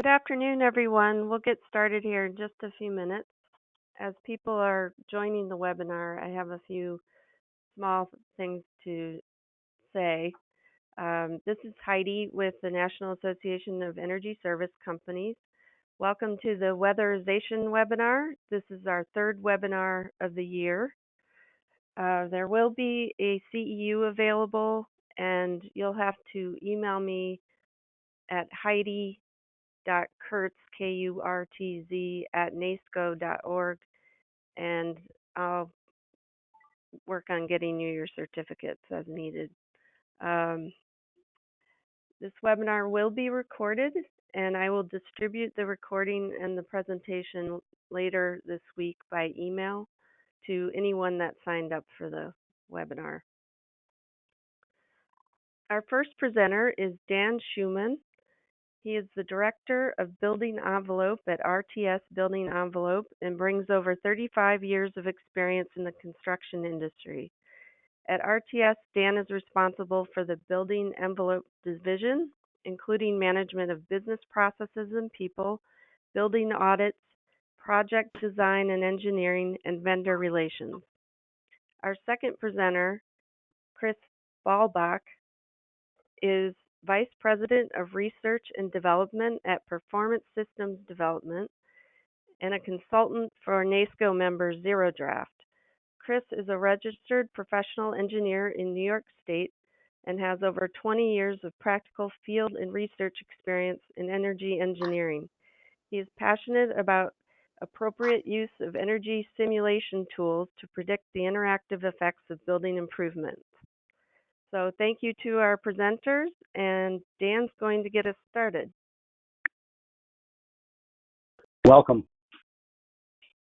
Good afternoon, everyone. We'll get started here in just a few minutes. As people are joining the webinar, I have a few small things to say. This is Heidi with the National Association of Energy Service Companies. Welcome to the Weatherization webinar. This is our third webinar of the year. There will be a CEU available, and you'll have to email me at Heidi.Kurtz, Kurtz, at NAESCO.org, and I'll work on getting you your certificates as needed. This webinar will be recorded, and I will distribute the recording and the presentation later this week by email to anyone that signed up for the webinar. Our first presenter is Dan Schumann. He is the Director of Building Envelope at RTS Building Envelope and brings over 35 years of experience in the construction industry. At RTS, Dan is responsible for the Building Envelope division, including management of business processes and people, building audits, project design and engineering, and vendor relations. Our second presenter, Chris Ballbach, is Vice President of Research and Development at Performance Systems Development and a consultant for NAESCO member Zero Draft. Chris is a registered professional engineer in New York State and has over 20 years of practical field and research experience in energy engineering. He is passionate about appropriate use of energy simulation tools to predict the interactive effects of building improvements. So thank you to our presenters, and Dan's going to get us started. Welcome.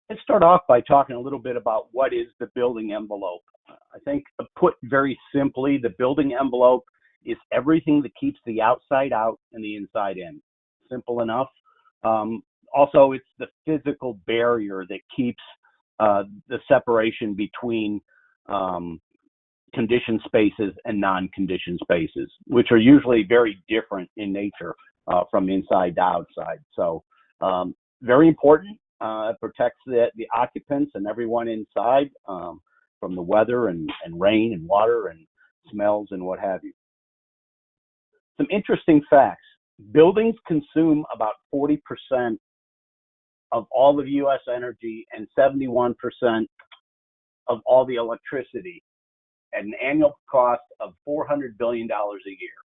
Let's start off by talking a little bit about what is the building envelope. I think, put very simply, the building envelope is everything that keeps the outside out and the inside in. Simple enough. Also, it's the physical barrier that keeps the separation between conditioned spaces and non-conditioned spaces, which are usually very different in nature from inside to outside. So very important. It protects the occupants and everyone inside from the weather and rain and water and smells and what have you. Some interesting facts. Buildings consume about 40% of all of U.S. energy and 71% of all the electricity at an annual cost of $400 billion a year.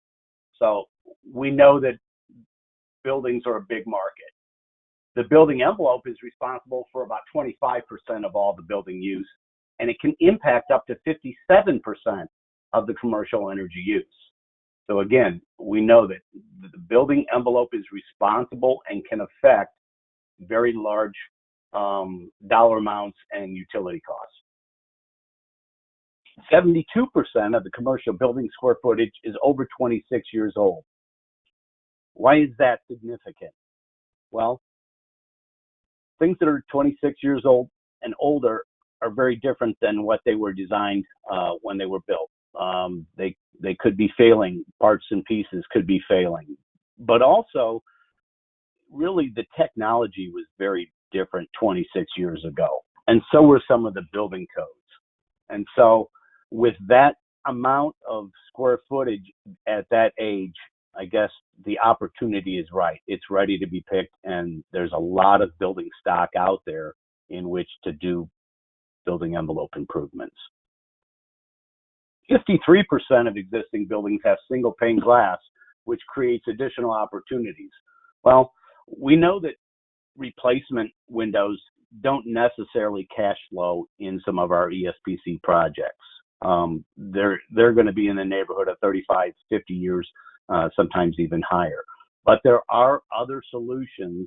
So we know that buildings are a big market. The building envelope is responsible for about 25% of all the building use, and it can impact up to 57% of the commercial energy use. So again, we know that the building envelope is responsible and can affect very large dollar amounts and utility costs. 72% of the commercial building square footage is over 26 years old. Why is that significant? Well, things that are 26 years old and older are very different than what they were designed when they were built. They could be failing, parts and pieces could be failing. But also, really the technology was very different 26 years ago. And so were some of the building codes. And so with that amount of square footage at that age, I guess the opportunity is right. It's ready to be picked, and there's a lot of building stock out there in which to do building envelope improvements. 53% of existing buildings have single pane glass, which creates additional opportunities. Well, we know that replacement windows don't necessarily cash flow in some of our ESPC projects. They're going to be in the neighborhood of 35, 50 years, sometimes even higher. But there are other solutions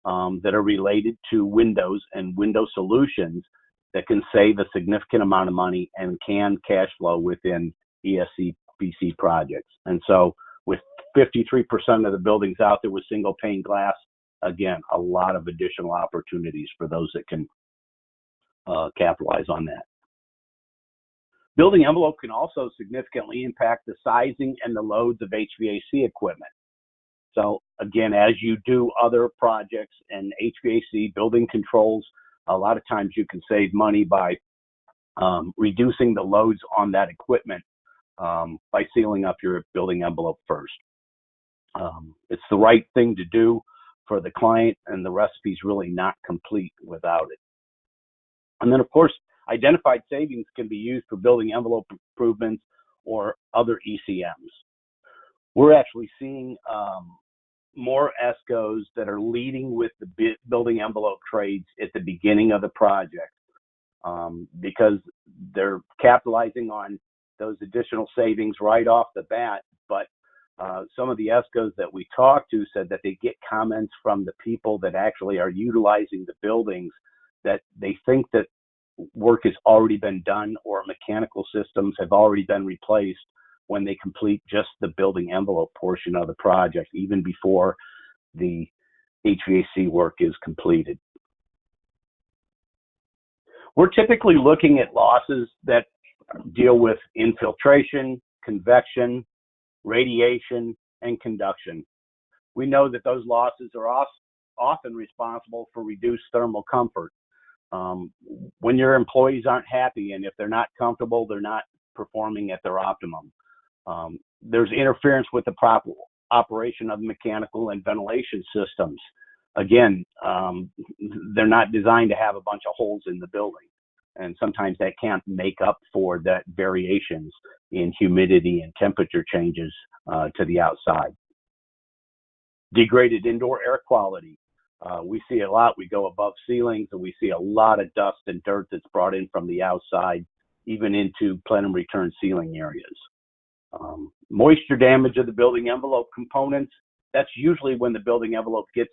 that are related to windows and window solutions that can save a significant amount of money and can cash flow within ESPC projects. And so with 53% of the buildings out there with single pane glass, again, a lot of additional opportunities for those that can capitalize on that. Building envelope can also significantly impact the sizing and the loads of HVAC equipment. So again, as you do other projects and HVAC building controls, a lot of times you can save money by reducing the loads on that equipment by sealing up your building envelope first. It's the right thing to do for the client, and the recipe's really not complete without it. And then, of course, identified savings can be used for building envelope improvements or other ECMs. We're actually seeing more ESCOs that are leading with the building envelope trades at the beginning of the project because they're capitalizing on those additional savings right off the bat. But some of the ESCOs that we talked to said that they get comments from the people that actually are utilizing the buildings that they think that work has already been done or mechanical systems have already been replaced when they complete just the building envelope portion of the project, even before the HVAC work is completed. We're typically looking at losses that deal with infiltration, convection, radiation, and conduction. We know that those losses are often responsible for reduced thermal comfort. When your employees aren't happy and if they're not comfortable, they're not performing at their optimum. There's interference with the proper operation of mechanical and ventilation systems. Again, they're not designed to have a bunch of holes in the building. And sometimes that can't make up for that variations in humidity and temperature changes to the outside. Degraded indoor air quality. We see a lot. We go above ceilings and we see a lot of dust and dirt that's brought in from the outside, even into plenum return ceiling areas. Moisture damage of the building envelope components. That's usually when the building envelope gets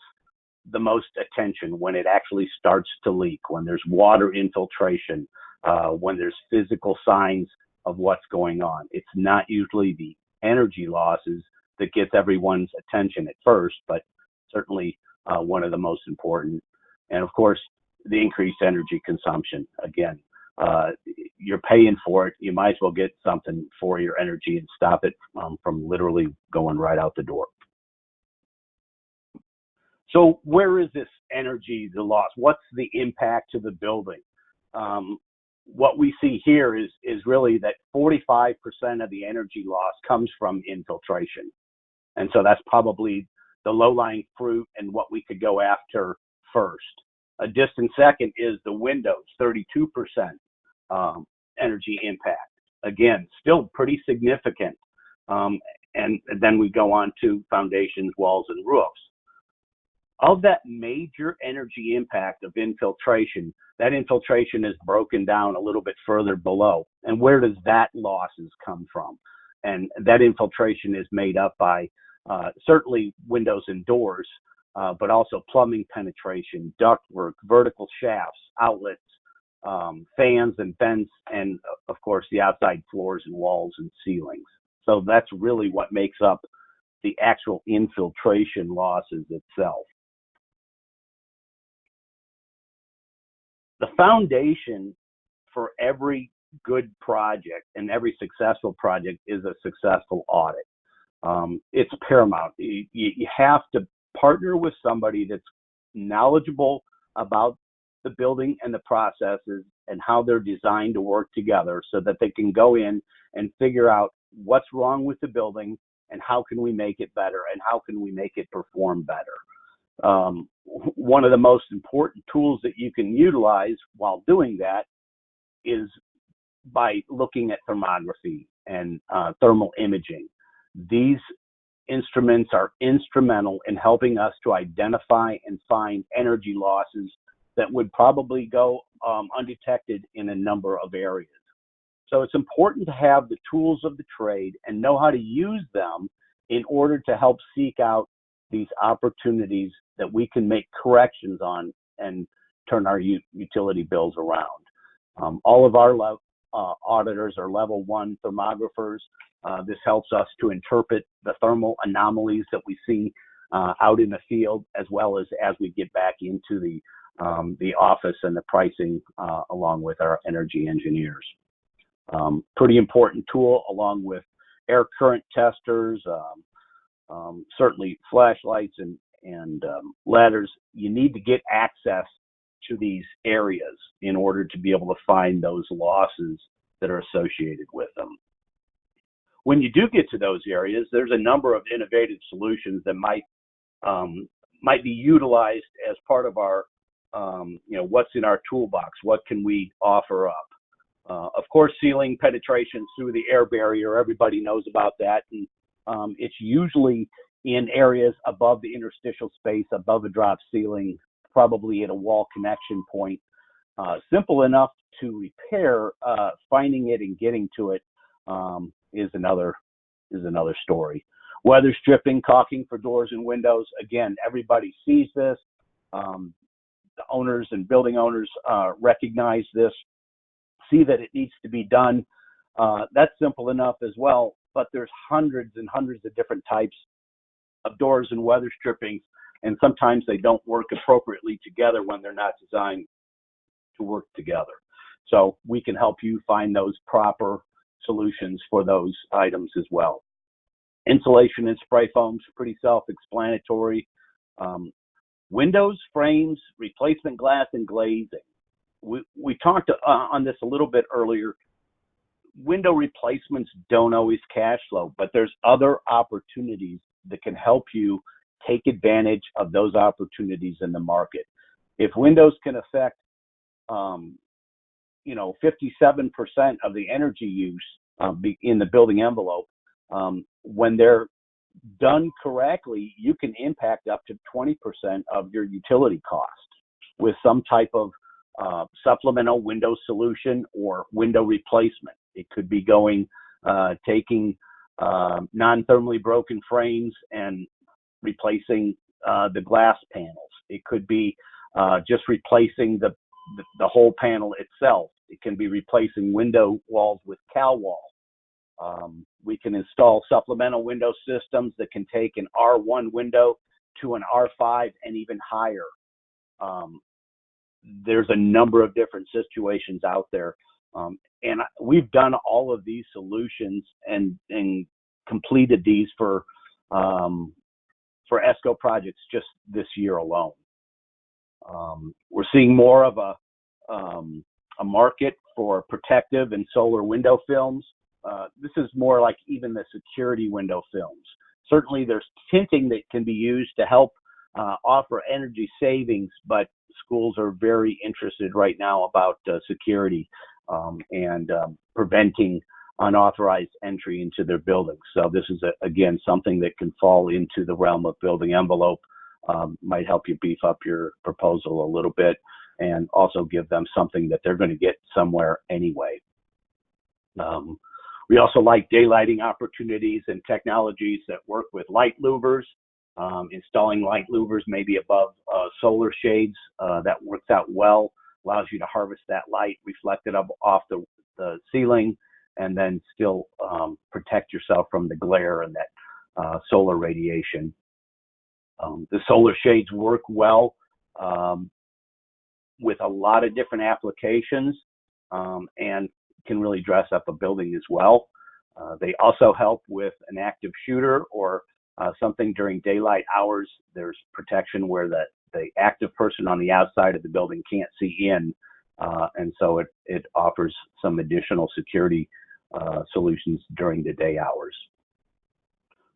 the most attention, when it actually starts to leak, when there's water infiltration, when there's physical signs of what's going on. It's not usually the energy losses that gets everyone's attention at first, but certainly one of the most important. And of course, the increased energy consumption. Again, you're paying for it. You might as well get something for your energy and stop it from literally going right out the door. So where is this energy, the loss? What's the impact to the building? What we see here is really that 45% of the energy loss comes from infiltration. And so that's probably the low-lying fruit and what we could go after first. A distant second is the windows, 32% energy impact. Again, still pretty significant. And then we go on to foundations, walls, and roofs. Of that major energy impact of infiltration, that infiltration is broken down a little bit further below. And where does that losses come from? And that infiltration is made up by certainly windows and doors, but also plumbing penetration, ductwork, vertical shafts, outlets, fans and vents, and of course the outside floors and walls and ceilings. So that's really what makes up the actual infiltration losses itself. The foundation for every good project and every successful project is a successful audit. It's paramount. You have to partner with somebody that's knowledgeable about the building and the processes and how they're designed to work together so that they can go in and figure out what's wrong with the building and how can we make it better and how can we make it perform better. One of the most important tools that you can utilize while doing that is by looking at thermography and thermal imaging. These instruments are instrumental in helping us to identify and find energy losses that would probably go undetected in a number of areas. So it's important to have the tools of the trade and know how to use them in order to help seek out these opportunities that we can make corrections on and turn our utility bills around. All of our auditors are level 1 thermographers. This helps us to interpret the thermal anomalies that we see out in the field, as well as we get back into the office and the pricing along with our energy engineers. Pretty important tool along with air current testers, certainly flashlights and ladders. You need to get access to these areas in order to be able to find those losses that are associated with them. When you do get to those areas, there's a number of innovative solutions that might be utilized as part of our, what's in our toolbox. What can we offer up? Of course, ceiling penetration through the air barrier. Everybody knows about that, and it's usually in areas above the interstitial space, above a drop ceiling, probably at a wall connection point. Simple enough to repair. Finding it and getting to it is another story. Weather stripping, caulking for doors and windows. Again, everybody sees this. The owners and building owners recognize this, see that it needs to be done. That's simple enough as well, but there's hundreds and hundreds of different types of doors and weather strippings, and sometimes they don't work appropriately together when they're not designed to work together. So we can help you find those proper solutions for those items as well. Insulation and spray foams, pretty self-explanatory. Windows, frames, replacement glass, and glazing. We talked on this a little bit earlier. Window replacements don't always cash flow, but there's other opportunities that can help you take advantage of those opportunities in the market. If windows can affect 57% of the energy use in the building envelope, when they're done correctly, you can impact up to 20% of your utility cost with some type of supplemental window solution or window replacement. It could be taking non-thermally broken frames and replacing the glass panels. It could be just replacing the whole panel itself. It can be replacing window walls with cowl wall. We can install supplemental window systems that can take an R1 window to an R5 and even higher. There's a number of different situations out there. And we've done all of these solutions and completed these for ESCO projects just this year alone. We're seeing more of a market for protective and solar window films. This is more like even the security window films. Certainly there's tinting that can be used to help offer energy savings, but schools are very interested right now about security and preventing unauthorized entry into their buildings. So this is, again, something that can fall into the realm of building envelope, might help you beef up your proposal a little bit and also give them something that they're going to get somewhere anyway. We also like daylighting opportunities and technologies that work with light louvers, installing light louvers maybe above solar shades. That works out well, allows you to harvest that light, reflect it up off the ceiling, and then still protect yourself from the glare and that solar radiation. The solar shades work well with a lot of different applications and can really dress up a building as well. They also help with an active shooter or something during daylight hours. There's protection where the active person on the outside of the building can't see in, and so it offers some additional security solutions during the day hours.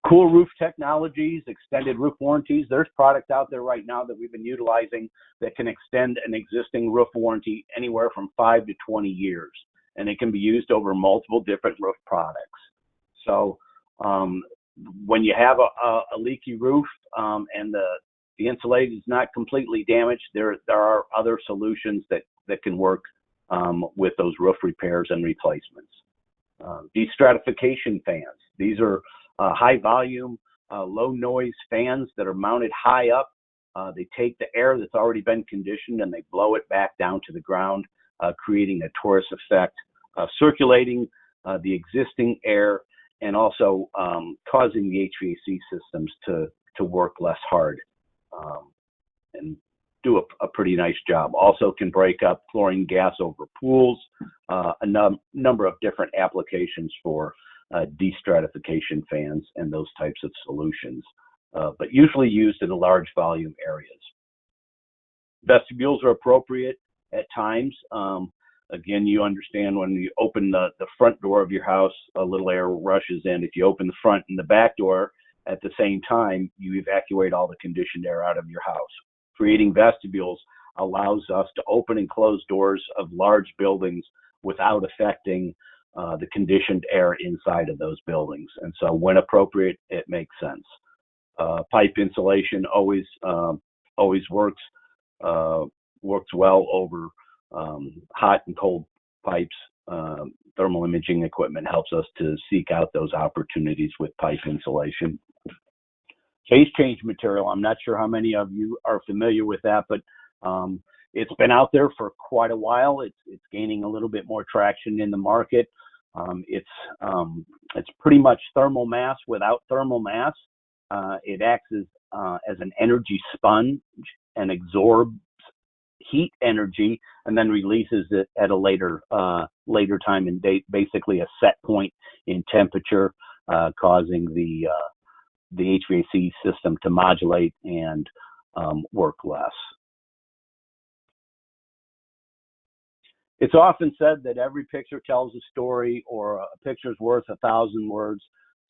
Cool roof technologies, extended roof warranties. There's products out there right now that we've been utilizing that can extend an existing roof warranty anywhere from 5 to 20 years, and it can be used over multiple different roof products. So when you have a leaky roof and the insulated is not completely damaged, there are other solutions that can work with those roof repairs and replacements. Destratification fans. These are high volume, low noise fans that are mounted high up. They take the air that's already been conditioned and they blow it back down to the ground, creating a torus effect, circulating the existing air and also causing the HVAC systems to work less hard and do a pretty nice job. Also can break up chlorine gas over pools, a number of different applications for destratification fans and those types of solutions, but usually used in large volume areas. Vestibules are appropriate at times. Again, you understand when you open the front door of your house, a little air rushes in. If you open the front and the back door at the same time, you evacuate all the conditioned air out of your house. Creating vestibules allows us to open and close doors of large buildings without affecting the conditioned air inside of those buildings. And so when appropriate, it makes sense. Pipe insulation always works well over hot and cold pipes. Thermal imaging equipment helps us to seek out those opportunities with pipe insulation. Phase change material, I'm not sure how many of you are familiar with that, but it's been out there for quite a while. It's gaining a little bit more traction in the market. It's pretty much thermal mass without thermal mass. It acts as an energy sponge and absorbs heat energy and then releases it at a later time and date, basically a set point in temperature, causing the HVAC system to modulate and work less. It's often said that every picture tells a story, or a picture's worth 1,000 words.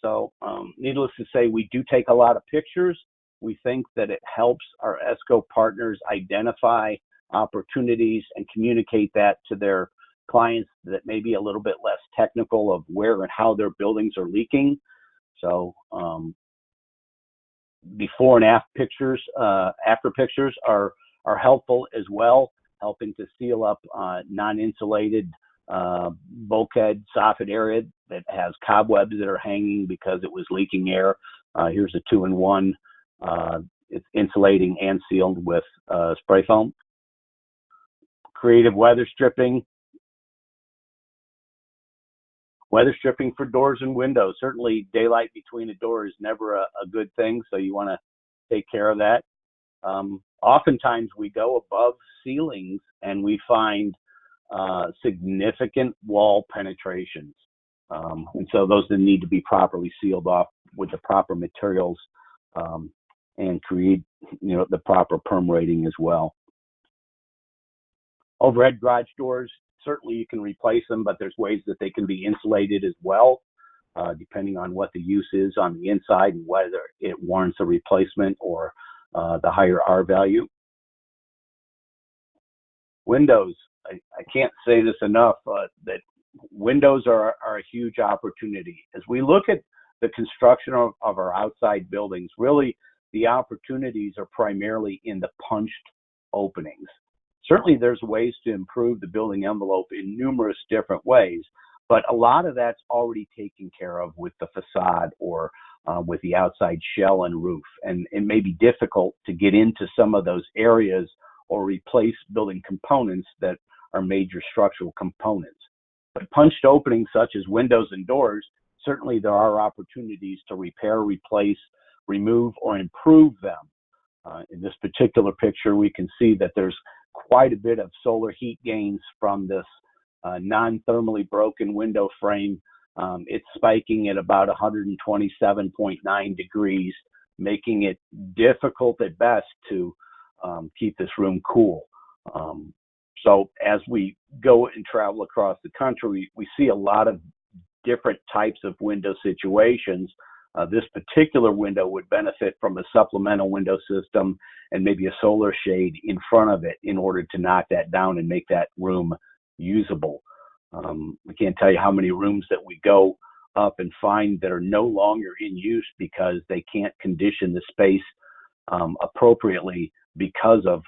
So needless to say, we do take a lot of pictures. We think that it helps our ESCO partners identify opportunities and communicate that to their clients that may be a little bit less technical of where and how their buildings are leaking. So before and after pictures are helpful as well, helping to seal up non-insulated bulkhead soffit area that has cobwebs that are hanging because it was leaking air. Here's a 2-in-1. It's insulating and sealed with spray foam. Creative weather stripping. Weather stripping for doors and windows. Certainly daylight between a door is never a good thing, so you want to take care of that. Oftentimes we go above ceilings and we find significant wall penetrations. And so those that need to be properly sealed off with the proper materials and create, the proper perm rating as well. Overhead garage doors, certainly you can replace them, but there's ways that they can be insulated as well, depending on what the use is on the inside and whether it warrants a replacement or the higher R value. Windows, I can't say this enough, that windows are a huge opportunity. As we look at the construction of our outside buildings, really the opportunities are primarily in the punched openings. Certainly there's ways to improve the building envelope in numerous different ways, but a lot of that's already taken care of with the facade or with the outside shell and roof. And it may be difficult to get into some of those areas or replace building components that are major structural components. But punched openings such as windows and doors, certainly there are opportunities to repair, replace, remove, or improve them. In this particular picture, we can see that there's quite a bit of solar heat gains from this non-thermally broken window frame. It's spiking at about 127.9 degrees, making it difficult at best to keep this room cool. So as we go and travel across the country, we see a lot of different types of window situations. This particular window would benefit from a supplemental window system and maybe a solar shade in front of it in order to knock that down and make that room usable. I can't tell you how many rooms that we go up and find that are no longer in use because they can't condition the space appropriately because of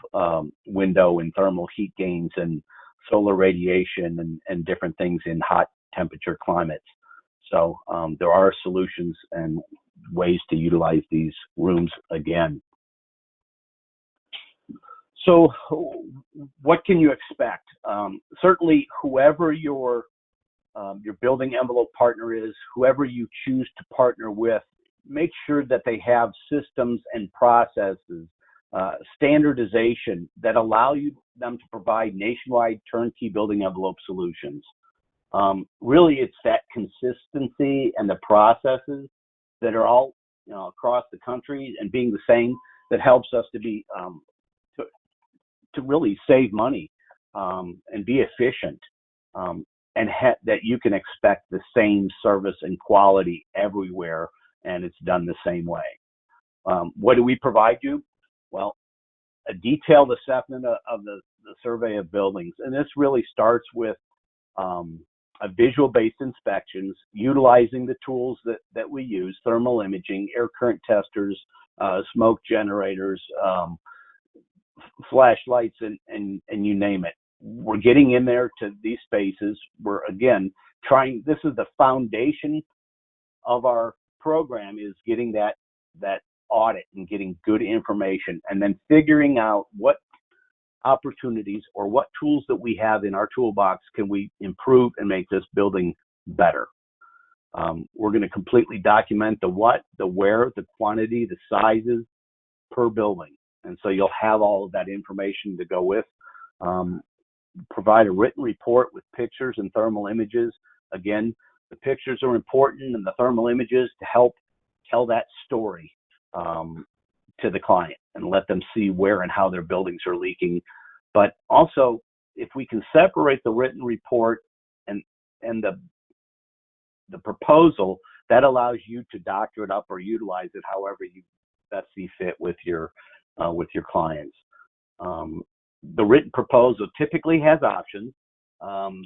window and thermal heat gains and solar radiation and different things in hot temperature climates. So there are solutions and ways to utilize these rooms again. So what can you expect? Certainly whoever your building envelope partner is, whoever you choose to partner with, make sure that they have systems and processes, standardization that allow them to provide nationwide turnkey building envelope solutions. Really, it's that consistency and the processes that are all across the country and being the same that helps us to be to really save money and be efficient, and that you can expect the same service and quality everywhere, and it's done the same way. What do we provide you? Well, a detailed assessment of the survey of buildings, and this really starts with a visual-based inspections, utilizing the tools that we use: thermal imaging, air current testers, smoke generators, flashlights, and you name it. We're getting in there to these spaces. We're, again, this is the foundation of our program, is getting that audit and getting good information, and then figuring out what opportunities or what tools that we have in our toolbox can we improve and make this building better. We're going to completely document the what, the where, the quantity, the sizes per building. And so you'll have all of that information to go with. Provide a written report with pictures and thermal images. Again, the pictures are important and the thermal images to help tell that story to the client and let them see where and how their buildings are leaking. But also, if we can separate the written report and the proposal, that allows you to doctor it up or utilize it however you best see fit with your clients. The written proposal typically has options.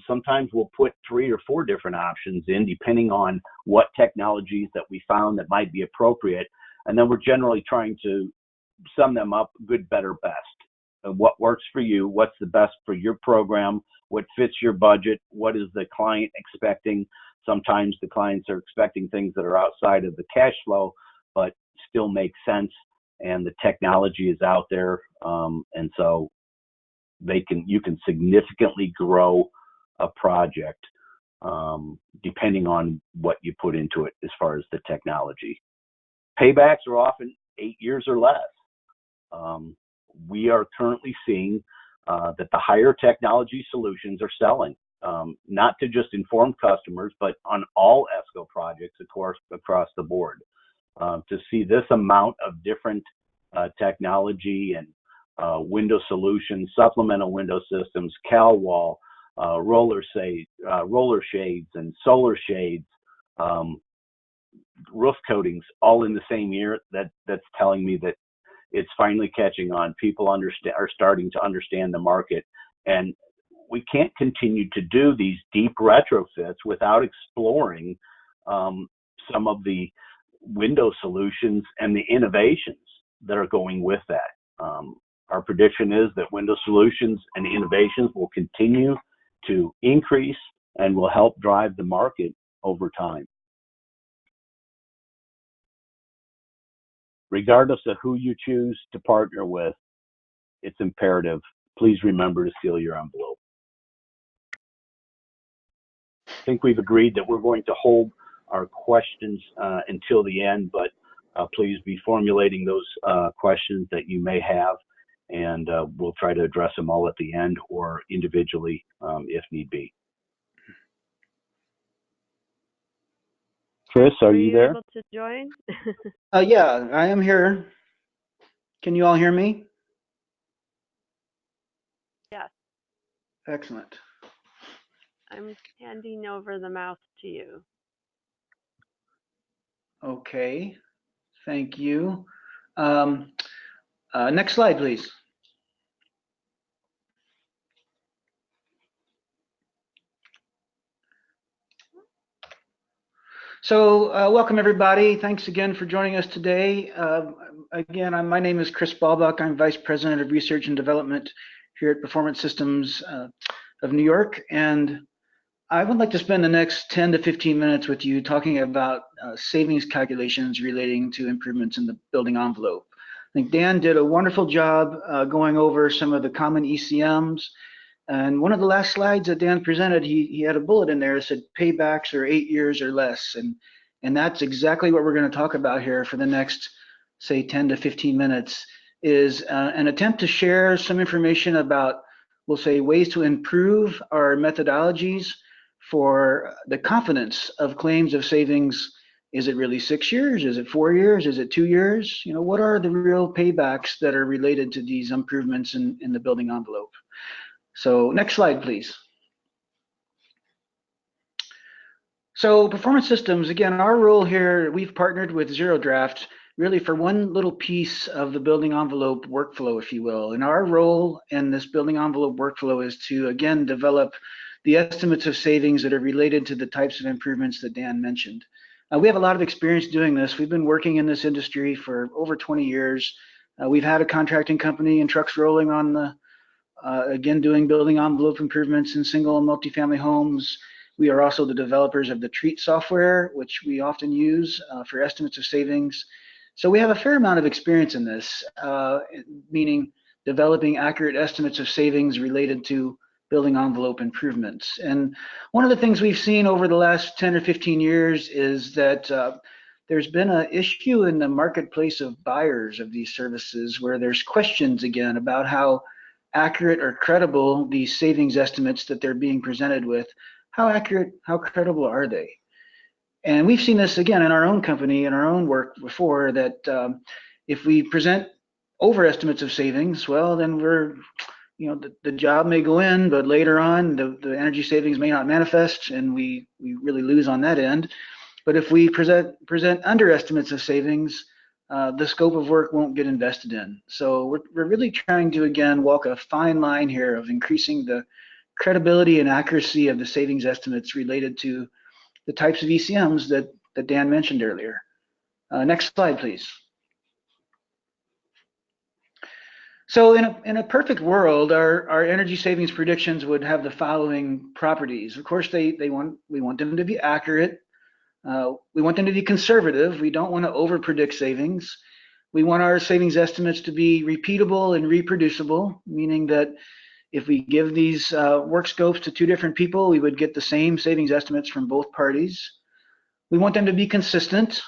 Sometimes we'll put 3 or 4 different options in, depending on what technologies that we found that might be appropriate. And then we're generally trying to sum them up: good, better, best. And what works for you, what's the best for your program, what fits your budget, what is the client expecting. Sometimes the clients are expecting things that are outside of the cash flow, but still make sense, and the technology is out there. And so you can significantly grow a project depending on what you put into it as far as the technology. Paybacks are often 8 years or less. We are currently seeing that the higher technology solutions are selling, not to just informed customers, but on all ESCO projects, of course, across the board. To see this amount of different technology and window solutions, supplemental window systems, CalWall, roller shades and solar shades, roof coatings, all in the same year, that's telling me that it's finally catching on. People are starting to understand the market, and we can't continue to do these deep retrofits without exploring some of the window solutions and the innovations that are going with that. Our prediction is that window solutions and innovations will continue to increase and will help drive the market over time. Regardless of who you choose to partner with, it's imperative. Please remember to seal your envelope. I think we've agreed that we're going to hold our questions until the end, but please be formulating those questions that you may have, and we'll try to address them all at the end or individually if need be. Chris, are you there? Able to join? Yeah, I am here. Can you all hear me? Yes. Excellent. I'm handing over the mouse to you. Okay, thank you. Next slide, please. So welcome everybody. Thanks again for joining us today. Again, my name is Chris Balbuck. I'm Vice President of Research and Development here at Performance Systems of New York. And I would like to spend the next 10 to 15 minutes with you talking about savings calculations relating to improvements in the building envelope. I think Dan did a wonderful job going over some of the common ECMs. And one of the last slides that Dan presented, he had a bullet in there that said paybacks are 8 years or less. And that's exactly what we're going to talk about here for the next, say, 10 to 15 minutes, is an attempt to share some information about, we'll say, ways to improve our methodologies for the confidence of claims of savings. Is it really 6 years? Is it 4 years? Is it 2 years? What are the real paybacks that are related to these improvements in the building envelope? So next slide, please. So performance systems, again, our role here, we've partnered with Zero Draft really for one little piece of the building envelope workflow, if you will. And our role in this building envelope workflow is to, again, develop the estimates of savings that are related to the types of improvements that Dan mentioned. We have a lot of experience doing this. We've been working in this industry for over 20 years. We've had a contracting company and trucks rolling on the, again, doing building envelope improvements in single and multifamily homes. We are also the developers of the TREAT software, which we often use for estimates of savings. So we have a fair amount of experience in this, meaning developing accurate estimates of savings related to building envelope improvements. And one of the things we've seen over the last 10 or 15 years is that there's been an issue in the marketplace of buyers of these services where there's questions again about how accurate or credible these savings estimates that they're being presented with, how accurate, how credible are they? And we've seen this again in our own company, in our own work before, that if we present overestimates of savings, well, then we're, the job may go in, but later on the energy savings may not manifest, and we really lose on that end. But if we present underestimates of savings, the scope of work won't get invested in. So we're really trying to, again, walk a fine line here of increasing the credibility and accuracy of the savings estimates related to the types of ECMs that Dan mentioned earlier. Next slide, please. So in a perfect world, our energy savings predictions would have the following properties. Of course, we want them to be accurate. We want them to be conservative. We don't want to over-predict savings. We want our savings estimates to be repeatable and reproducible, meaning that if we give these work scopes to two different people, we would get the same savings estimates from both parties. We want them to be consistent,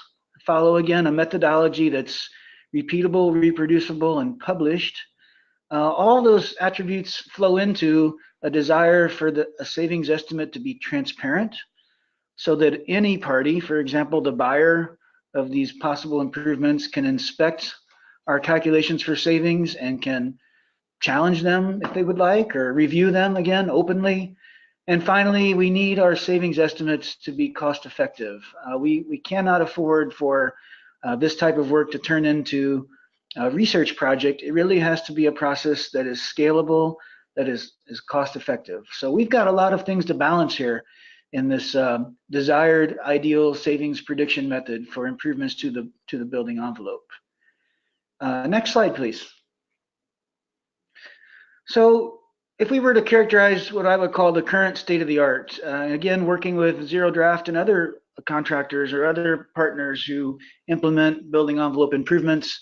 follow, again, a methodology that's repeatable, reproducible, and published. All those attributes flow into a desire for a savings estimate to be transparent so that any party, for example, the buyer of these possible improvements, can inspect our calculations for savings and can challenge them if they would like, or review them again openly. And finally, we need our savings estimates to be cost effective. We cannot afford for this type of work to turn into a research project. It really has to be a process that is scalable, that is cost effective. So we've got a lot of things to balance here in this desired ideal savings prediction method for improvements to the building envelope. Next slide, please. So if we were to characterize what I would call the current state of the art, again, working with Zero Draft and other contractors or other partners who implement building envelope improvements,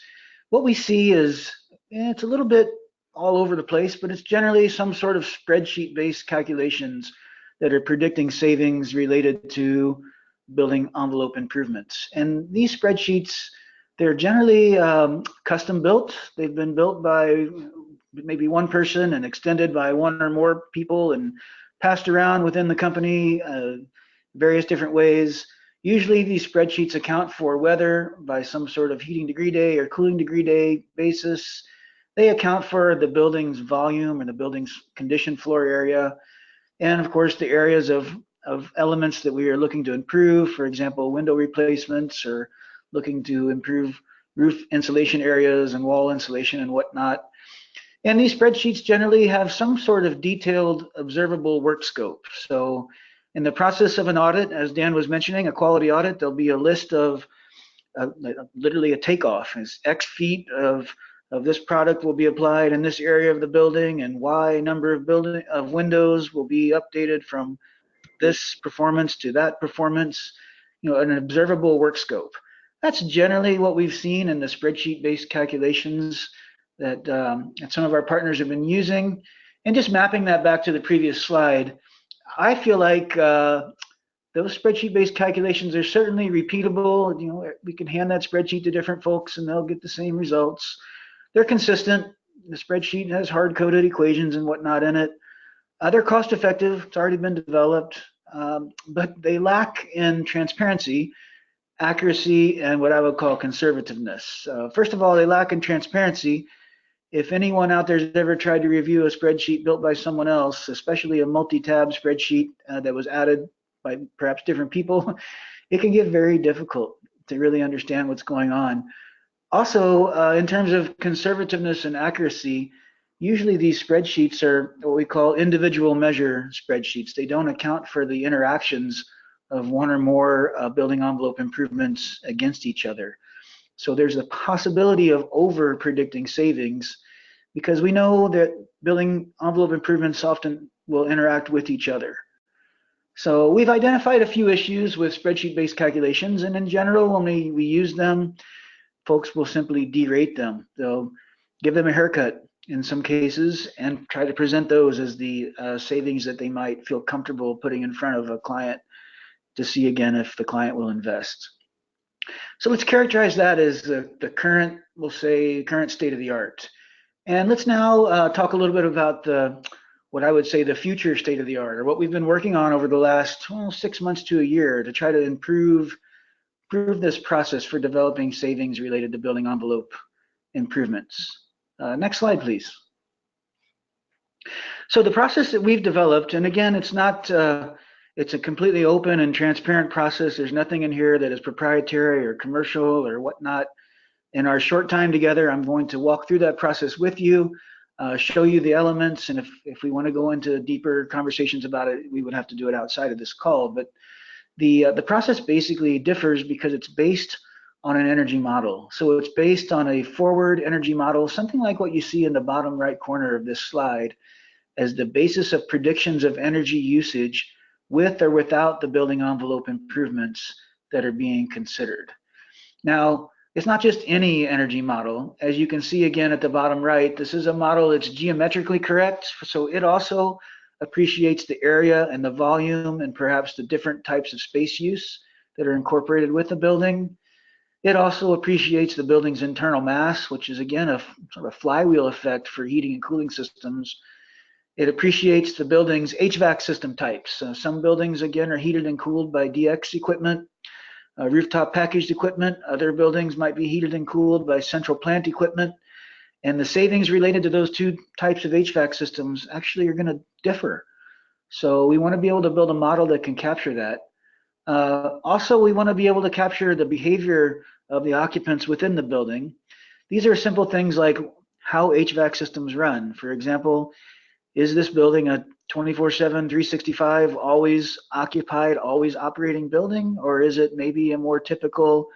what we see is it's a little bit all over the place, but it's generally some sort of spreadsheet-based calculations that are predicting savings related to building envelope improvements. And these spreadsheets, they're generally custom built. They've been built by maybe one person and extended by one or more people and passed around within the company various different ways. Usually these spreadsheets account for weather by some sort of heating degree day or cooling degree day basis. They account for the building's volume and the building's condition floor area. And of course, the areas of elements that we are looking to improve, for example, window replacements or looking to improve roof insulation areas and wall insulation and whatnot. And these spreadsheets generally have some sort of detailed observable work scope. So in the process of an audit, as Dan was mentioning, a quality audit, there'll be a list of literally a takeoff. It's X feet of this product will be applied in this area of the building, and Y number of windows will be updated from this performance to that performance, an observable work scope. That's generally what we've seen in the spreadsheet-based calculations that some of our partners have been using. And just mapping that back to the previous slide, I feel like those spreadsheet-based calculations are certainly repeatable. We can hand that spreadsheet to different folks and they'll get the same results. They're consistent. The spreadsheet has hard-coded equations and whatnot in it. They're cost-effective. It's already been developed. but they lack in transparency, accuracy, and what I would call conservativeness. First of all, they lack in transparency. If anyone out there has ever tried to review a spreadsheet built by someone else, especially a multi-tab spreadsheet that was added by perhaps different people, it can get very difficult to really understand what's going on. Also, in terms of conservativeness and accuracy, usually these spreadsheets are what we call individual measure spreadsheets. They don't account for the interactions of one or more building envelope improvements against each other. So there's a possibility of over predicting savings because we know that building envelope improvements often will interact with each other. So we've identified a few issues with spreadsheet-based calculations, and in general, when we use them, folks will simply derate them. They'll give them a haircut in some cases and try to present those as the savings that they might feel comfortable putting in front of a client to see again if the client will invest. So let's characterize that as the current, we'll say, current state of the art. And let's now talk a little bit about what I would say the future state of the art, or what we've been working on over the last 6 months to a year to try to improve this process for developing savings related to building envelope improvements. Next slide, please. So the process that we've developed, and again, it's not, it's a completely open and transparent process. There's nothing in here that is proprietary or commercial or whatnot. In our short time together, I'm going to walk through that process with you, show you the elements, and if we want to go into deeper conversations about it, we would have to do it outside of this call. But the process basically differs because it's based on an energy model. So it's based on a forward energy model, something like what you see in the bottom right corner of this slide, as the basis of predictions of energy usage with or without the building envelope improvements that are being considered. Now, it's not just any energy model. As you can see again at the bottom right, this is a model that's geometrically correct. So it also appreciates the area and the volume and perhaps the different types of space use that are incorporated with the building. It also appreciates the building's internal mass, which is again a sort of flywheel effect for heating and cooling systems. It appreciates the building's HVAC system types. Some buildings again are heated and cooled by DX equipment, rooftop packaged equipment. Other buildings might be heated and cooled by central plant equipment. And the savings related to those two types of HVAC systems actually are going to differ. So we want to be able to build a model that can capture that. Also, we want to be able to capture the behavior of the occupants within the building. These are simple things like how HVAC systems run. For example, is this building a 24/7, 365, always occupied, always operating building? Or is it maybe a more typical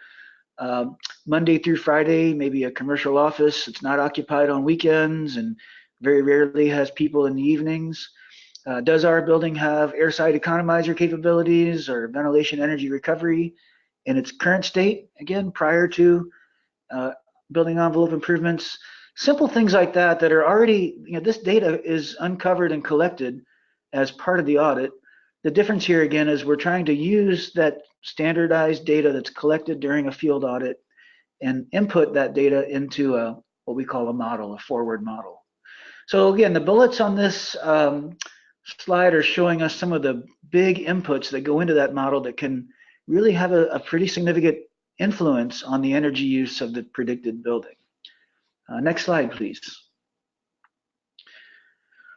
Monday through Friday, maybe a commercial office? It's not occupied on weekends and very rarely has people in the evenings. Does our building have airside economizer capabilities or ventilation energy recovery in its current state, again, prior to building envelope improvements? Simple things like that that are already, this data is uncovered and collected as part of the audit. The difference here again is we're trying to use that standardized data that's collected during a field audit and input that data into what we call a model, a forward model. So again, the bullets on this slide are showing us some of the big inputs that go into that model that can really have a pretty significant influence on the energy use of the predicted building. Next slide, please.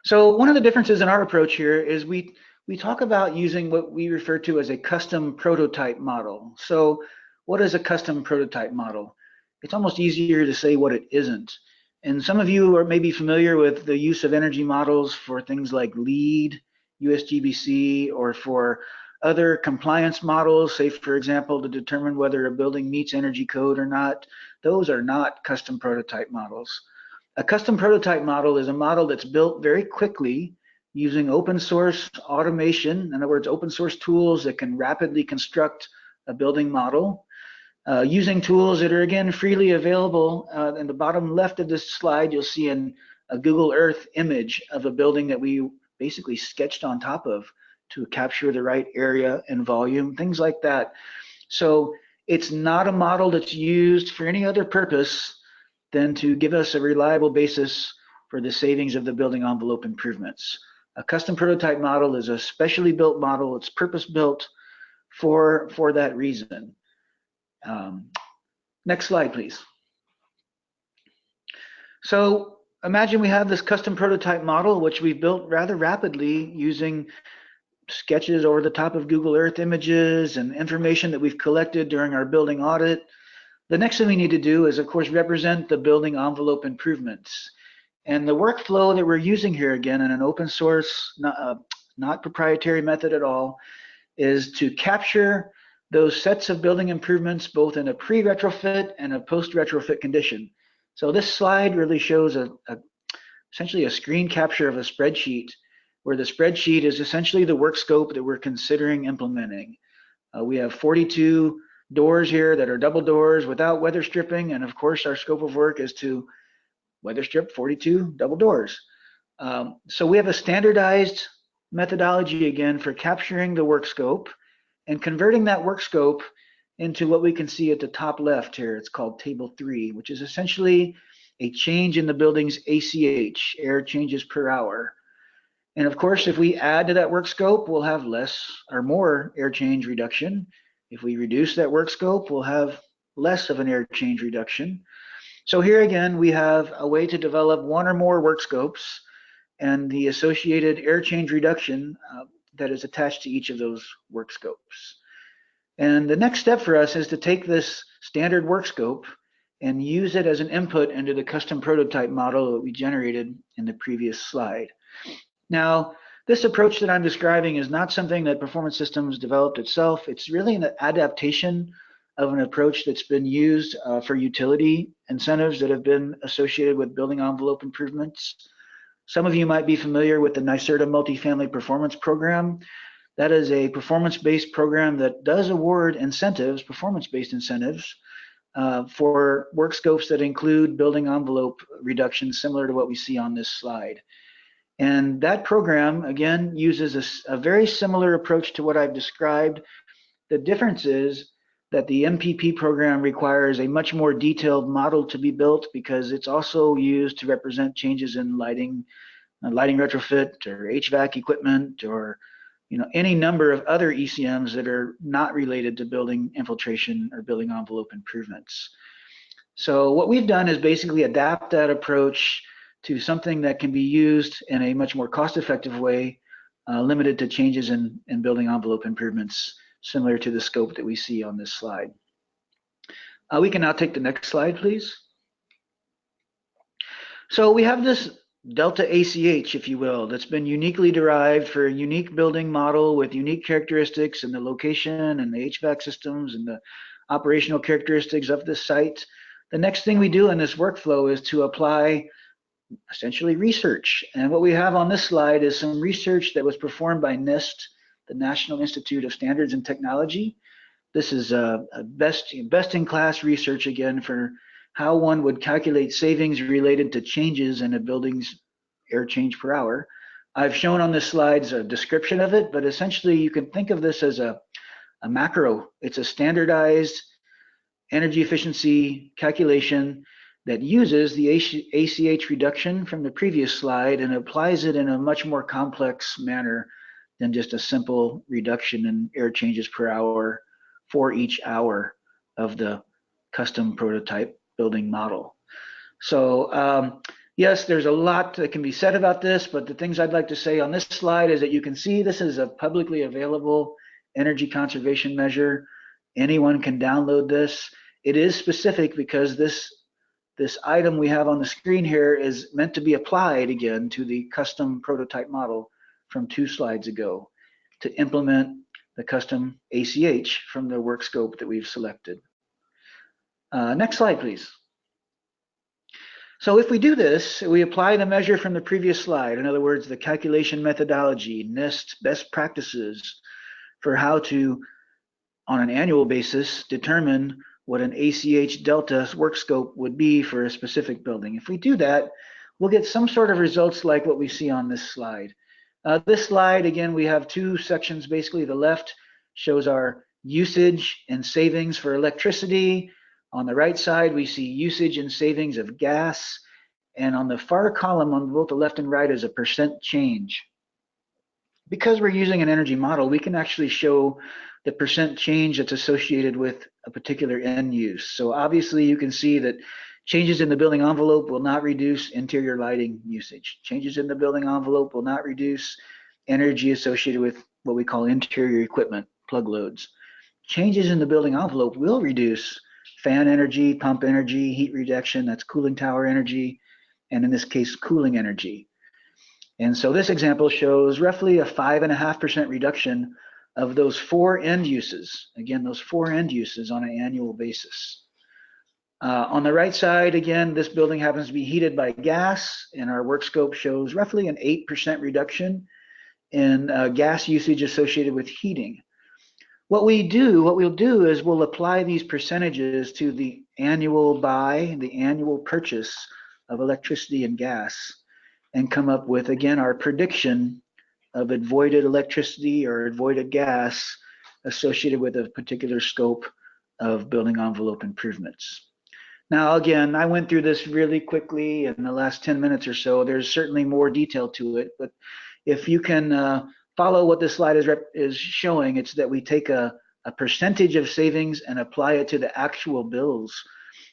So one of the differences in our approach here is we talk about using what we refer to as a custom prototype model. So what is a custom prototype model? It's almost easier to say what it isn't. And some of you are maybe familiar with the use of energy models for things like LEED, USGBC, or for other compliance models, say for example, to determine whether a building meets energy code or not. Those are not custom prototype models. A custom prototype model is a model that's built very quickly using open source automation, in other words, open source tools that can rapidly construct a building model, using tools that are again freely available. In the bottom left of this slide, you'll see a Google Earth image of a building that we basically sketched on top of to capture the right area and volume, things like that. So it's not a model that's used for any other purpose than to give us a reliable basis for the savings of the building envelope improvements. A custom prototype model is a specially built model. It's purpose-built for that reason. Next slide, please. So imagine we have this custom prototype model, which we've built rather rapidly using sketches over the top of Google Earth images and information that we've collected during our building audit. The next thing we need to do is, of course, represent the building envelope improvements. And the workflow that we're using here, again, in an open source, not proprietary method at all, is to capture those sets of building improvements both in a pre-retrofit and a post-retrofit condition. So this slide really shows essentially a screen capture of a spreadsheet, where the spreadsheet is essentially the work scope that we're considering implementing. We have 42 doors here that are double doors without weather stripping, and of course our scope of work is to weather strip 42 double doors. So we have a standardized methodology again for capturing the work scope and converting that work scope into what we can see at the top left here. It's called Table 3, which is essentially a change in the building's ACH, air changes per hour. And of course, if we add to that work scope, we'll have less or more air change reduction. If we reduce that work scope, we'll have less of an air change reduction. So here again, we have a way to develop one or more work scopes and the associated air change reduction that is attached to each of those work scopes. And the next step for us is to take this standard work scope and use it as an input into the custom prototype model that we generated in the previous slide. Now, this approach that I'm describing is not something that Performance Systems developed itself. It's really an adaptation of an approach that's been used for utility incentives that have been associated with building envelope improvements. Some of you might be familiar with the NYSERDA Multifamily Performance Program. That is a performance-based program that does award incentives, performance-based incentives, for work scopes that include building envelope reductions similar to what we see on this slide. And that program, again, uses a very similar approach to what I've described. The difference is that the MPP program requires a much more detailed model to be built because it's also used to represent changes in lighting retrofit or HVAC equipment or any number of other ECMs that are not related to building infiltration or building envelope improvements. So what we've done is basically adapt that approach to something that can be used in a much more cost-effective way, limited to changes in building envelope improvements, similar to the scope that we see on this slide. We can now take the next slide, please. So we have this delta ACH, if you will, that's been uniquely derived for a unique building model with unique characteristics in the location and the HVAC systems and the operational characteristics of this site. The next thing we do in this workflow is to apply essentially research. And what we have on this slide is some research that was performed by NIST, the National Institute of Standards and Technology. This is a best-in-class research, again, for how one would calculate savings related to changes in a building's air change per hour. I've shown on this slide a description of it, but essentially you can think of this as a macro. It's a standardized energy efficiency calculation that uses the ACH reduction from the previous slide and applies it in a much more complex manner than just a simple reduction in air changes per hour for each hour of the custom prototype building model. So yes, there's a lot that can be said about this, but the things I'd like to say on this slide is that you can see this is a publicly available energy conservation measure. Anyone can download this. It is specific because this item we have on the screen here is meant to be applied again to the custom prototype model from 2 slides ago to implement the custom ACH from the work scope that we've selected. Next slide, please. So if we do this, we apply the measure from the previous slide, in other words, the calculation methodology, NIST best practices for how to, on an annual basis, determine what an ACH delta work scope would be for a specific building. If we do that, we'll get some sort of results like what we see on this slide. This slide, again, we have 2 sections. Basically, the left shows our usage and savings for electricity. On the right side, we see usage and savings of gas. And on the far column on both the left and right is a percent change. because we're using an energy model, we can actually show the percent change that's associated with a particular end use. So obviously you can see that changes in the building envelope will not reduce interior lighting usage. Changes in the building envelope will not reduce energy associated with what we call interior equipment, plug loads. Changes in the building envelope will reduce fan energy, pump energy, heat rejection, that's cooling tower energy, and in this case, cooling energy. And so this example shows roughly a 5.5% reduction of those 4 end uses. Again, those 4 end uses on an annual basis. On the right side, again, this building happens to be heated by gas, and our work scope shows roughly an 8% reduction in gas usage associated with heating. What we'll do is we'll apply these percentages to the annual buy, the annual purchase of electricity and gas, and come up with, again, our prediction of avoided electricity or avoided gas associated with a particular scope of building envelope improvements. Now, again, I went through this really quickly in the last 10 minutes or so. There's certainly more detail to it, but if you can follow what this slide is showing, it's that we take a percentage of savings and apply it to the actual bills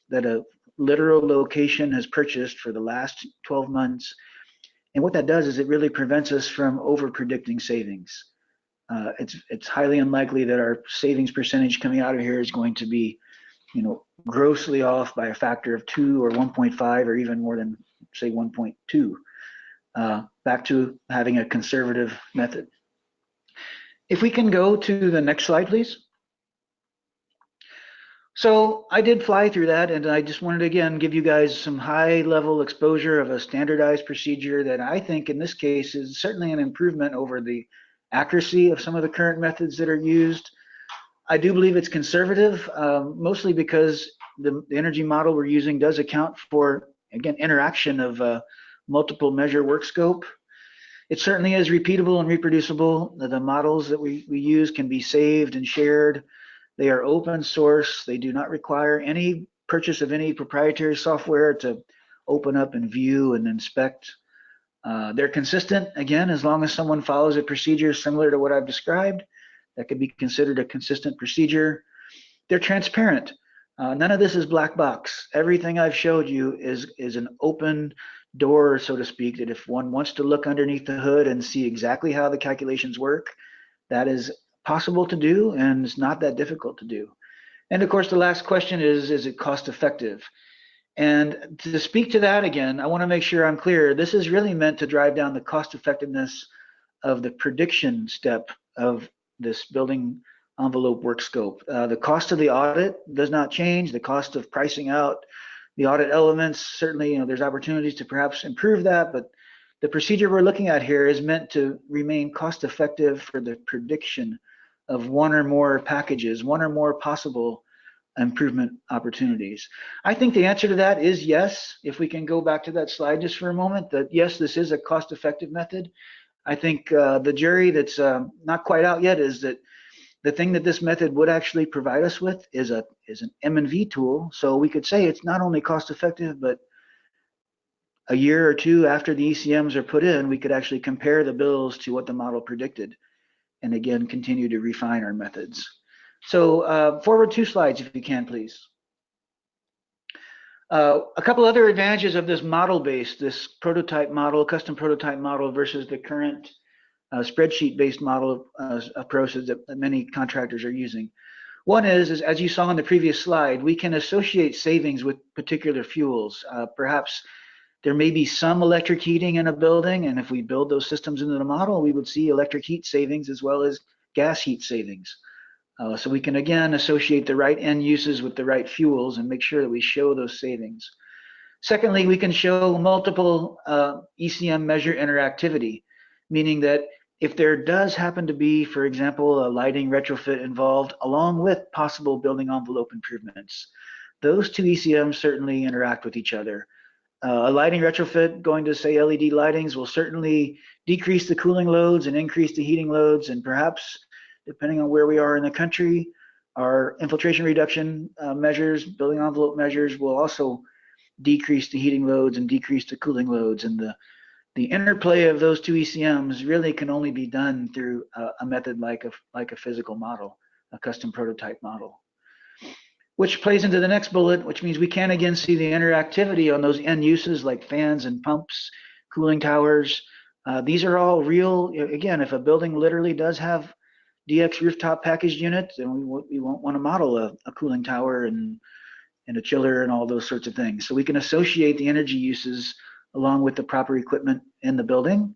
that a literal location has purchased for the last 12 months. And what that does is it really prevents us from over predicting savings. It's highly unlikely that our savings percentage coming out of here is going to be, grossly off by a factor of 2 or 1.5 or even more than, say, 1.2. Back to having a conservative method. If we can go to the next slide, please. So I did fly through that, and I just wanted to, again, give you guys some high-level exposure of a standardized procedure that I think in this case is certainly an improvement over the accuracy of some of the current methods that are used. I do believe it's conservative, mostly because the energy model we're using does account for, again, interaction of multiple measure work scope. It certainly is repeatable and reproducible. The models that we use can be saved and shared. They are open source. They do not require any purchase of any proprietary software to open up and view and inspect. They're consistent, again, as long as someone follows a procedure similar to what I've described, that could be considered a consistent procedure. They're transparent. None of this is black box. Everything I've showed you is an open door, so to speak, that if one wants to look underneath the hood and see exactly how the calculations work, that is possible to do, and it's not that difficult to do. And of course, the last question is it cost effective? And to speak to that again, I want to make sure I'm clear. This is really meant to drive down the cost effectiveness of the prediction step of this building envelope work scope. The cost of the audit does not change. The cost of pricing out the audit elements, certainly, there's opportunities to perhaps improve that, but the procedure we're looking at here is meant to remain cost effective for the prediction of one or more packages, one or more possible improvement opportunities. I think the answer to that is yes. If we can go back to that slide just for a moment, that yes, this is a cost-effective method. I think the jury that's not quite out yet is that the thing that this method would actually provide us with is an M&V tool. So we could say it's not only cost-effective, but a year or two after the ECMs are put in, we could actually compare the bills to what the model predicted, and again, continue to refine our methods. So forward 2 slides, if you can, please. A couple other advantages of this model-based, this prototype model, custom prototype model versus the current spreadsheet-based model approaches that many contractors are using. One is, as you saw on the previous slide, we can associate savings with particular fuels. Perhaps there may be some electric heating in a building, and if we build those systems into the model, we would see electric heat savings as well as gas heat savings. So we can, again, associate the right end uses with the right fuels and make sure that we show those savings. Secondly, we can show multiple ECM measure interactivity, meaning that if there does happen to be, for example, a lighting retrofit involved, along with possible building envelope improvements, those 2 ECMs certainly interact with each other. A lighting retrofit going to, say, LED lightings will certainly decrease the cooling loads and increase the heating loads, and perhaps, depending on where we are in the country, our infiltration reduction measures, building envelope measures will also decrease the heating loads and decrease the cooling loads, and the interplay of those two ECMs really can only be done through a method like a physical model, a custom prototype model. Which plays into the next bullet, which means we can again see the interactivity on those end uses like fans and pumps, cooling towers. These are all real. Again, if a building literally does have DX rooftop packaged units, then we won't want to model a cooling tower and a chiller and all those sorts of things. So we can associate the energy uses along with the proper equipment in the building.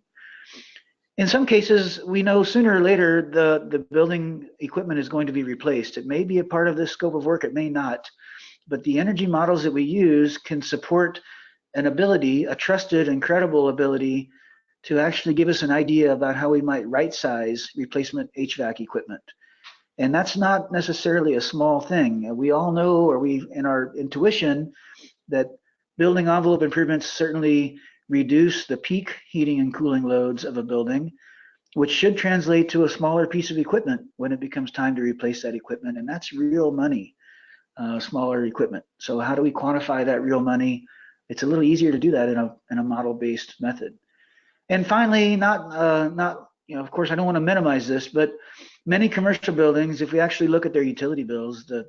In some cases, we know sooner or later the building equipment is going to be replaced. It may be a part of this scope of work, it may not, but the energy models that we use can support an ability, a trusted and credible ability, to actually give us an idea about how we might right size replacement HVAC equipment. And that's not necessarily a small thing. We all know, or we in our intuition, that building envelope improvements certainly reduce the peak heating and cooling loads of a building, which should translate to a smaller piece of equipment when it becomes time to replace that equipment. And that's real money, smaller equipment. So how do we quantify that real money? It's a little easier to do that in a model-based method. And finally, of course, I don't want to minimize this, but many commercial buildings, if we actually look at their utility bills, the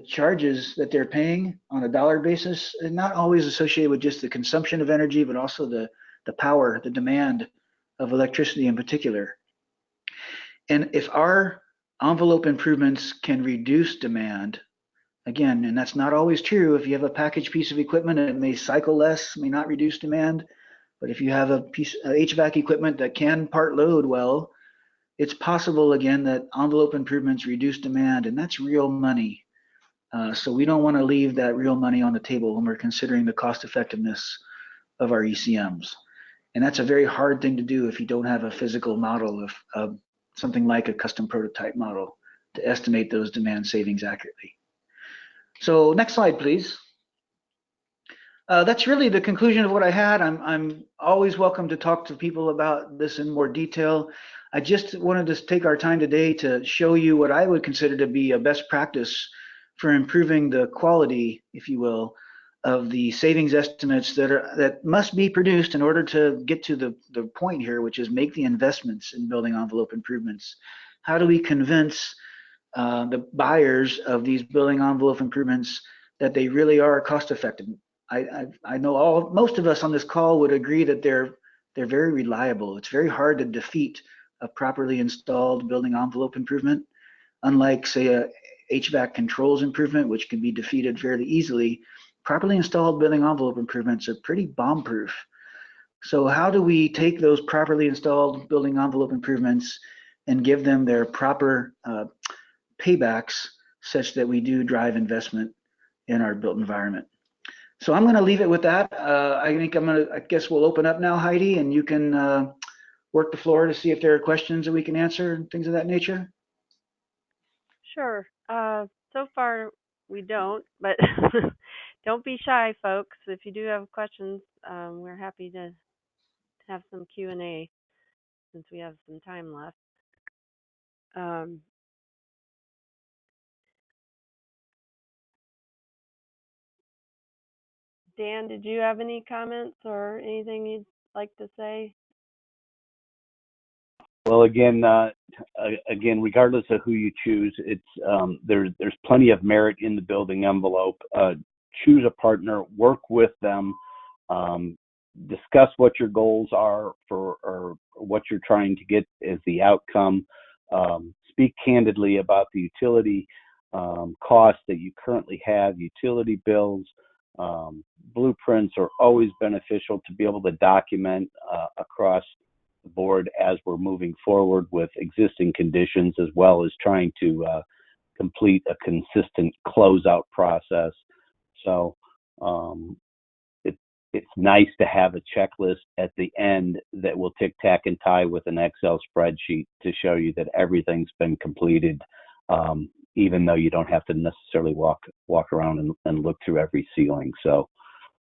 charges that they're paying on a dollar basis are not always associated with just the consumption of energy, but also the power, the demand of electricity in particular. And if our envelope improvements can reduce demand, again, and that's not always true. If you have a packaged piece of equipment, it may cycle less, may not reduce demand. But if you have a piece of HVAC equipment that can part load well, it's possible, again, that envelope improvements reduce demand, and that's real money. So we don't want to leave that real money on the table when we're considering the cost effectiveness of our ECMs. And that's a very hard thing to do if you don't have a physical model of something like a custom prototype model to estimate those demand savings accurately. So next slide, please. That's really the conclusion of what I had. I'm always welcome to talk to people about this in more detail. I just wanted to take our time today to show you what I would consider to be a best practice for improving the quality, if you will, of the savings estimates that must be produced in order to get to the point here, which is make the investments in building envelope improvements. How do we convince the buyers of these building envelope improvements that they really are cost effective? I know most of us on this call would agree that they're very reliable. It's very hard to defeat a properly installed building envelope improvement, unlike, say, a HVAC controls improvement, which can be defeated fairly easily. Properly installed building envelope improvements are pretty bomb-proof. So how do we take those properly installed building envelope improvements and give them their proper paybacks such that we do drive investment in our built environment? So I'm going to leave it with that. I guess we'll open up now, Heidi, and you can work the floor to see if there are questions that we can answer and things of that nature. Sure. So far we don't, but don't be shy, folks. If you do have questions, we're happy to have some Q&A since we have some time left. Dan, did you have any comments or anything you'd like to say? Well, again, regardless of who you choose, it's there's plenty of merit in the building envelope. Choose a partner, work with them, discuss what your goals are or what you're trying to get as the outcome. Speak candidly about the utility costs that you currently have, utility bills. Blueprints are always beneficial to be able to document across the board as we're moving forward with existing conditions, as well as trying to complete a consistent closeout process. So it's nice to have a checklist at the end that will tick, tack, and tie with an Excel spreadsheet to show you that everything's been completed, even though you don't have to necessarily walk around and look through every ceiling. So,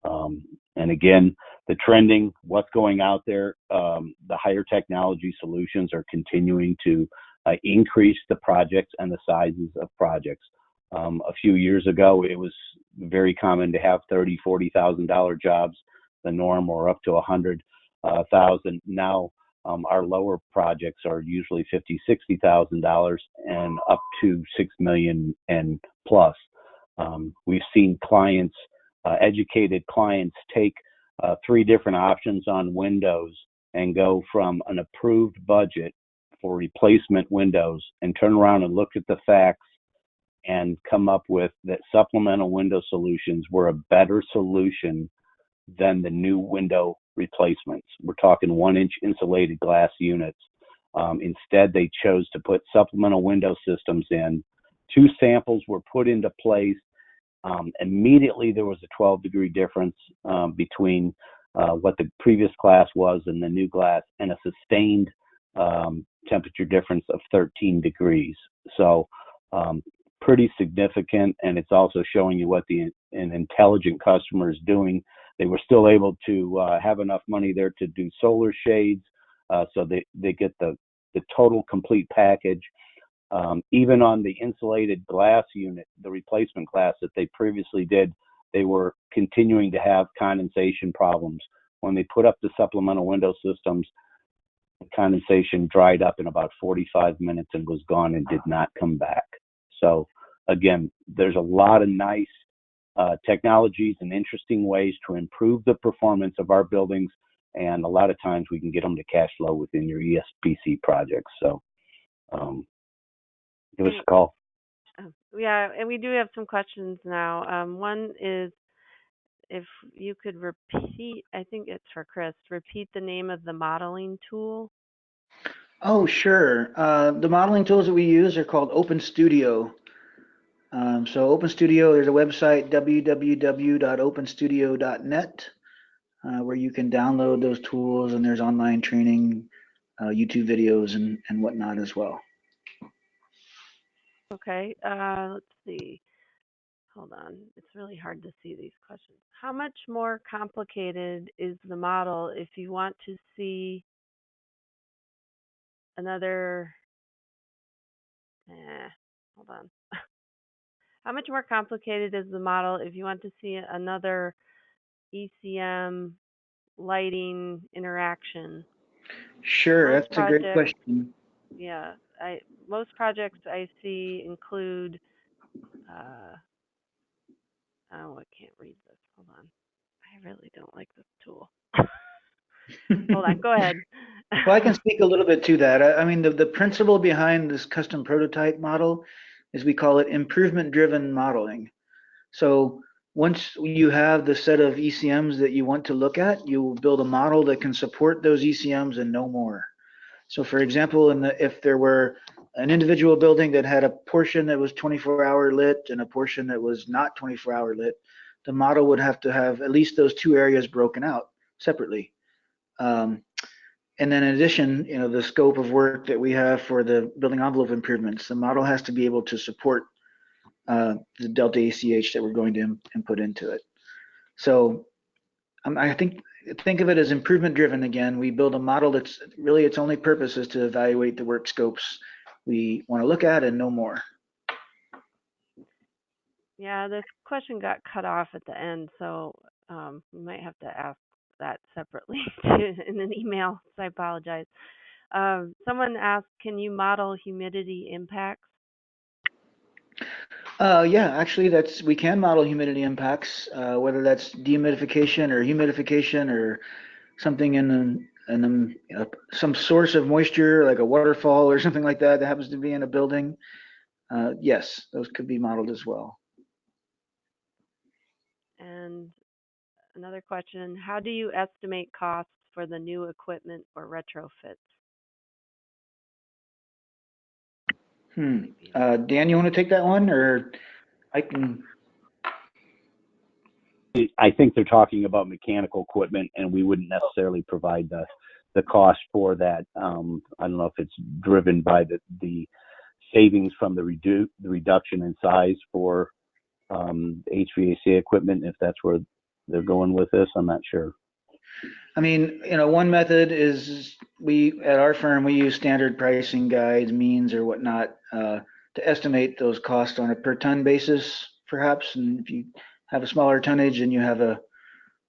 and again, the trending, what's going out there, the higher technology solutions are continuing to increase the projects and the sizes of projects. A few years ago, it was very common to have $30,000, $40,000 jobs, the norm, or up to 100. thousand. Now our lower projects are usually $50,000-$60,000 and up to $6 million and plus. We've seen clients, educated clients, take 3 different options on windows and go from an approved budget for replacement windows and turn around and look at the facts and come up with that supplemental window solutions were a better solution than the new window replacements. We're talking 1-inch insulated glass units. Instead, they chose to put supplemental window systems in. 2 samples were put into place. Immediately, there was a 12-degree difference between what the previous glass was and the new glass, and a sustained temperature difference of 13 degrees. So pretty significant, and it's also showing you what an intelligent customer is doing. They were still able to have enough money there to do solar shades, so they get the total complete package. Even on the insulated glass unit, the replacement glass that they previously did, they were continuing to have condensation problems. When they put up the supplemental window systems, condensation dried up in about 45 minutes and was gone and did not come back. So again, there's a lot of nice technologies and interesting ways to improve the performance of our buildings, and a lot of times we can get them to cash flow within your ESPC projects. So give us a call. Yeah, and we do have some questions now. One is if you could repeat, I think it's for Chris, repeat the name of the modeling tool. Oh, sure. The modeling tools that we use are called Open Studio. So Open Studio, there's a website, www.openstudio.net, where you can download those tools, and there's online training, YouTube videos, and whatnot as well. Okay, let's see. Hold on. It's really hard to see these questions. How much more complicated is the model if you want to see another, hold on. How much more complicated is the model if you want to see another ECM lighting interaction? Sure, that's a great question. Yeah, most projects I see include, oh, I can't read this. Hold on. I really don't like this tool. Hold on, go ahead. Well, I can speak a little bit to that. I mean, the principle behind this custom prototype model is we call it improvement-driven modeling. So once you have the set of ECMs that you want to look at, you will build a model that can support those ECMs and no more. So for example, if there were an individual building that had a portion that was 24-hour lit and a portion that was not 24-hour lit, the model would have to have at least those 2 areas broken out separately. And then in addition, the scope of work that we have for the building envelope improvements, the model has to be able to support the delta ACH that we're going to input into it. So I think of it as improvement driven again. We build a model that's really its only purpose is to evaluate the work scopes we want to look at and no more. Yeah, this question got cut off at the end, so we might have to ask that separately in an email, so I apologize. Someone asked, can you model humidity impacts? Yeah, actually we can model humidity impacts, whether that's dehumidification or something in some source of moisture like a waterfall or something like that happens to be in a building. Yes, those could be modeled as well. And another question, how do you estimate costs for the new equipment or retrofits? Dan, you want to take that one, or I can? I think they're talking about mechanical equipment, and we wouldn't necessarily provide the cost for that. I don't know if it's driven by the savings from the reduction in size for HVAC equipment, if that's where they're going with this. I'm not sure. I mean, one method is at our firm, we use standard pricing guides, means or whatnot, to estimate those costs on a per ton basis, perhaps. And if you have a smaller tonnage, then you have a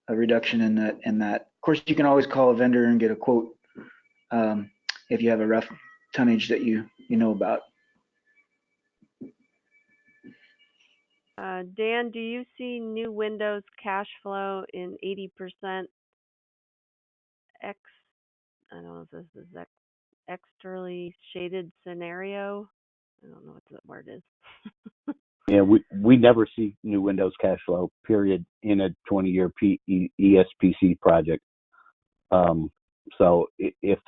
reduction in that course, you can always call a vendor and get a quote if you have a rough tonnage that you know about. Dan, do you see new windows cash flow in 80% X? I don't know if this is externally shaded scenario. I don't know what the word is. Yeah, we never see new Windows cash flow, period, in a 20-year ESPC project. So if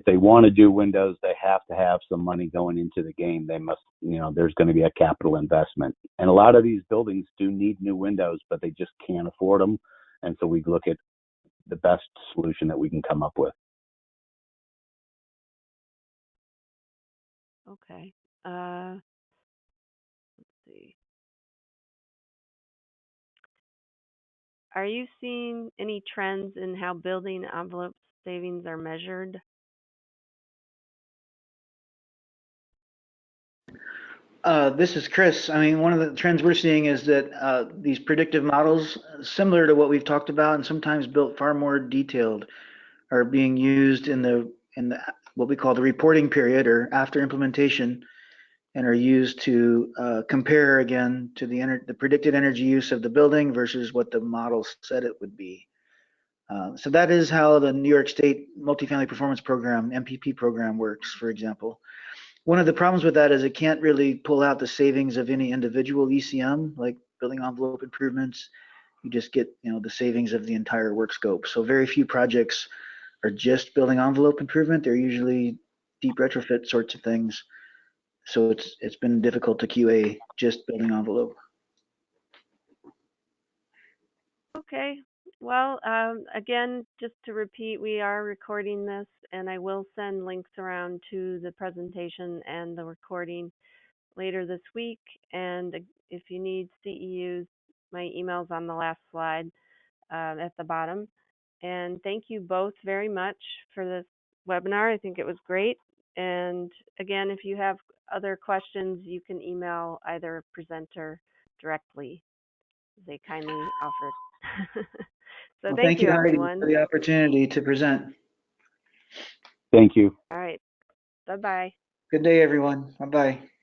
they want to do Windows, they have to have some money going into the game. They must, there's going to be a capital investment. And a lot of these buildings do need new windows, but they just can't afford them. And so we look at the best solution that we can come up with. Okay. Let's see. Are you seeing any trends in how building envelope savings are measured? This is Chris. I mean, one of the trends we're seeing is that these predictive models, similar to what we've talked about, and sometimes built far more detailed, are being used in the what we call the reporting period or after implementation, and are used to compare again to the predicted energy use of the building versus what the model said it would be. So that is how the New York State Multifamily Performance Program, MPP program, works, for example. One of the problems with that is it can't really pull out the savings of any individual ECM, like building envelope improvements. You just get, the savings of the entire work scope. So very few projects are just building envelope improvement. They're usually deep retrofit sorts of things. So it's been difficult to QA just building envelope. Okay. Well, again, just to repeat, we are recording this, and I will send links around to the presentation and the recording later this week. And if you need CEUs, my email's on the last slide at the bottom. And thank you both very much for this webinar. I think it was great. And again, if you have other questions, you can email either presenter directly. They kindly offered. So Well, thank thank you, you, Heidi, everyone. for the opportunity to present. Thank you. All right. Bye-bye. Good day, everyone. Bye-bye.